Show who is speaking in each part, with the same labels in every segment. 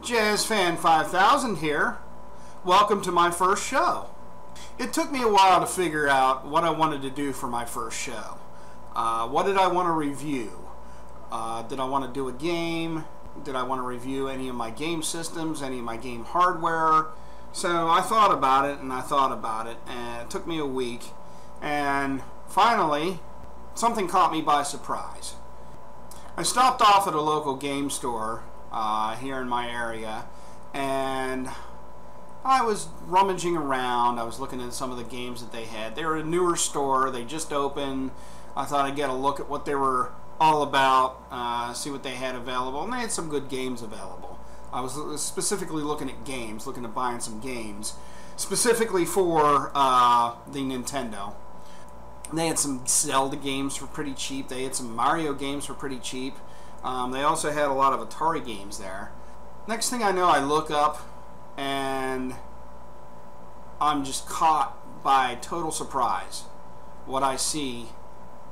Speaker 1: Jazzfan 5000 here. Welcome to my first show. It took me a while to figure out what I wanted to do for my first show. What did I want to review? Did I want to do a game? Did I want to review any of my game systems, any of my game hardware? So I thought about it and I thought about it, and it took me a week, and finally something caught me by surprise. I stopped off at a local game store here in my area, and I was rummaging around. I was looking at some of the games that they had. They were a newer store. They just opened. I thought I'd get a look at what they were all about, see what they had available, and they had some good games available. I was specifically looking at games, looking at buying some games, specifically for the Nintendo. They had some Zelda games for pretty cheap. They had some Mario games for pretty cheap. They also had a lot of Atari games there. Next thing I know, I look up and I'm just caught by total surprise what I see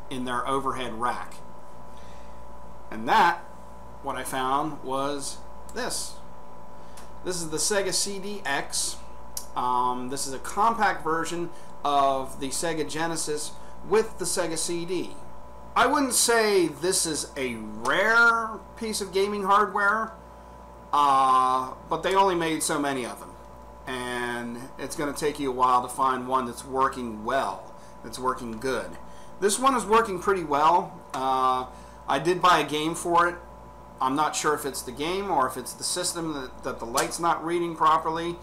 Speaker 1: in their overhead rack. And that, what I found, was this. This is the Sega CDX. This is a compact version of the Sega Genesis with the Sega CD. I wouldn't say this is a rare piece of gaming hardware, but they only made so many of them, and it's going to take you a while to find one that's working well, that's working good. This one is working pretty well. I did buy a game for it. I'm not sure if it's the game or if it's the system that the light's not reading properly.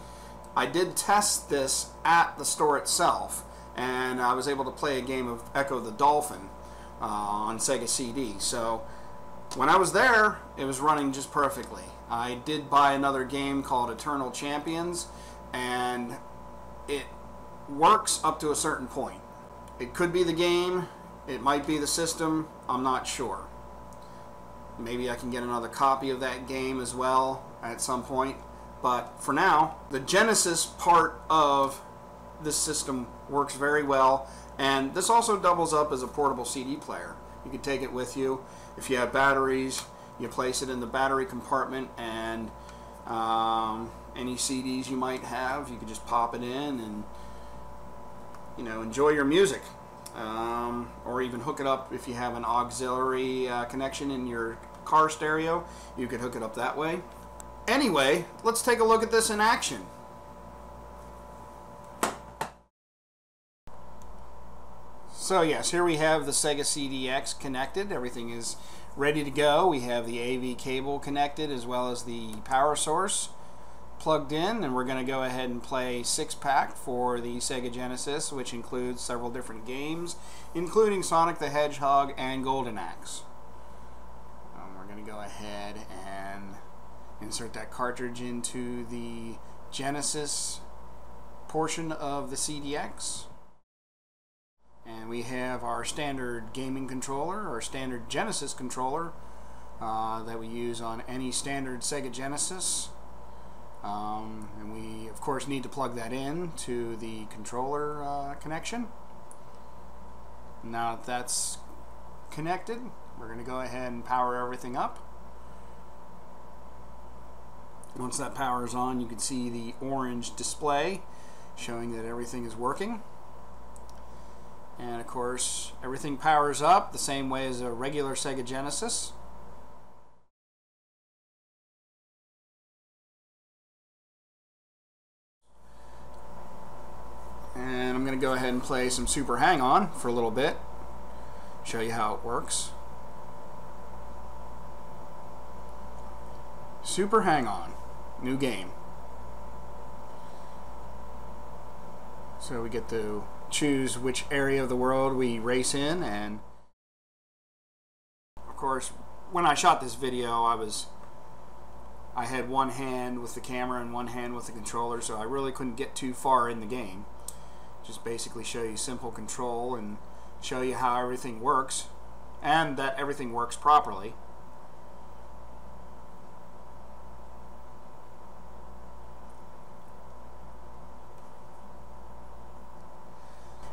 Speaker 1: I did test this at the store itself, and I was able to play a game of Echo the Dolphin on Sega CD. So when I was there, it was running just perfectly. I did buy another game called Eternal Champions, and it works up to a certain point. It could be the game, it might be the system, I'm not sure. Maybe I can get another copy of that game as well at some point. But for now, the Genesis part of this system works very well, and this also doubles up as a portable CD player. You can take it with you. If you have batteries, you place it in the battery compartment, and any CDs you might have, you can just pop it in and, you know, enjoy your music. Or even hook it up if you have an auxiliary connection in your car stereo. You could hook it up that way. Anyway, let's take a look at this in action. So yes, here we have the Sega CDX connected. Everything is ready to go. We have the AV cable connected as well as the power source plugged in, and we're going to go ahead and play 6-pack for the Sega Genesis, which includes several different games, including Sonic the Hedgehog and Golden Axe. We're going to go ahead and insert that cartridge into the Genesis portion of the CDX. And we have our standard gaming controller, our standard Genesis controller that we use on any standard Sega Genesis. And we, of course, need to plug that in to the controller connection. Now that that's connected, we're going to go ahead and power everything up. Once that power is on, you can see the orange display showing that everything is working. And of course, everything powers up the same way as a regular Sega Genesis. And I'm going to go ahead and play some Super Hang-On for a little bit, show you how it works. Super Hang-On, new game. So we get to choose which area of the world we race in, and of course when I shot this video I had one hand with the camera and one hand with the controller, so I really couldn't get too far in the game. Just basically show you simple control and show you how everything works, and that everything works properly.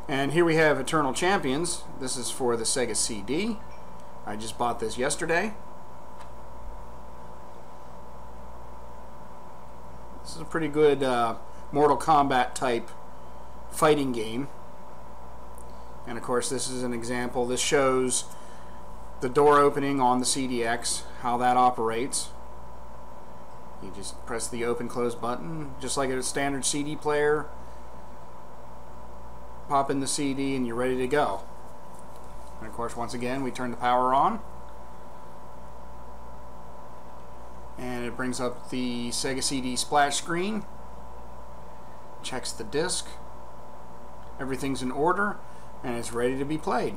Speaker 1: And here we have Eternal Champions. This is for the Sega CD. I just bought this yesterday. pretty good Mortal Kombat type fighting game. And of course this is an example. This shows the door opening on the CDX, how that operates. You just press the open close button just like a standard CD player. Pop in the CD and you're ready to go. And of course once again we turn the power on. And it brings up the Sega CD splash screen. Checks the disc. Everything's in order and it's ready to be played.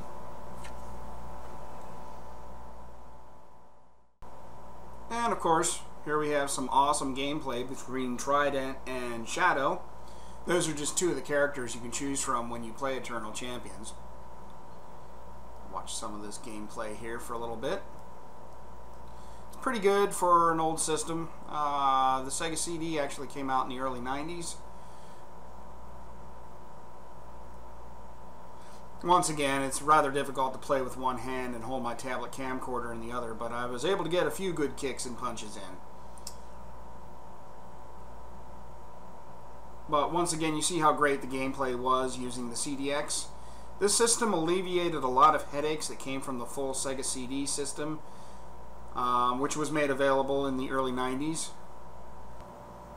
Speaker 1: And of course, here we have some awesome gameplay between Trident and Shadow. Those are just two of the characters you can choose from when you play Eternal Champions. Watch some of this gameplay here for a little bit. It's pretty good for an old system. The Sega CD actually came out in the early 90s. Once again, it's rather difficult to play with one hand and hold my tablet camcorder in the other, but I was able to get a few good kicks and punches in. But once again, you see how great the gameplay was using the CDX. This system alleviated a lot of headaches that came from the full Sega CD system, which was made available in the early 90s.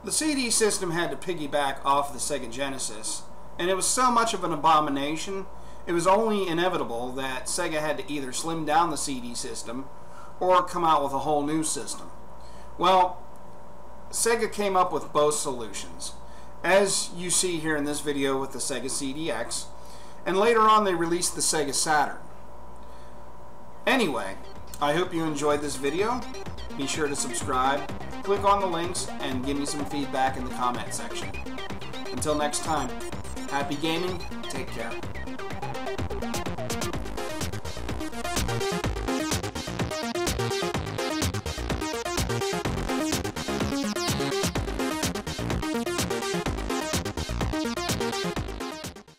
Speaker 1: The CD system had to piggyback off the Sega Genesis, and it was so much of an abomination, it was only inevitable that Sega had to either slim down the CD system or come out with a whole new system. Well, Sega came up with both solutions, as you see here in this video with the Sega CDX, and later on they released the Sega Saturn. Anyway, I hope you enjoyed this video. Be sure to subscribe, click on the links, and give me some feedback in the comment section. Until next time, happy gaming, take care.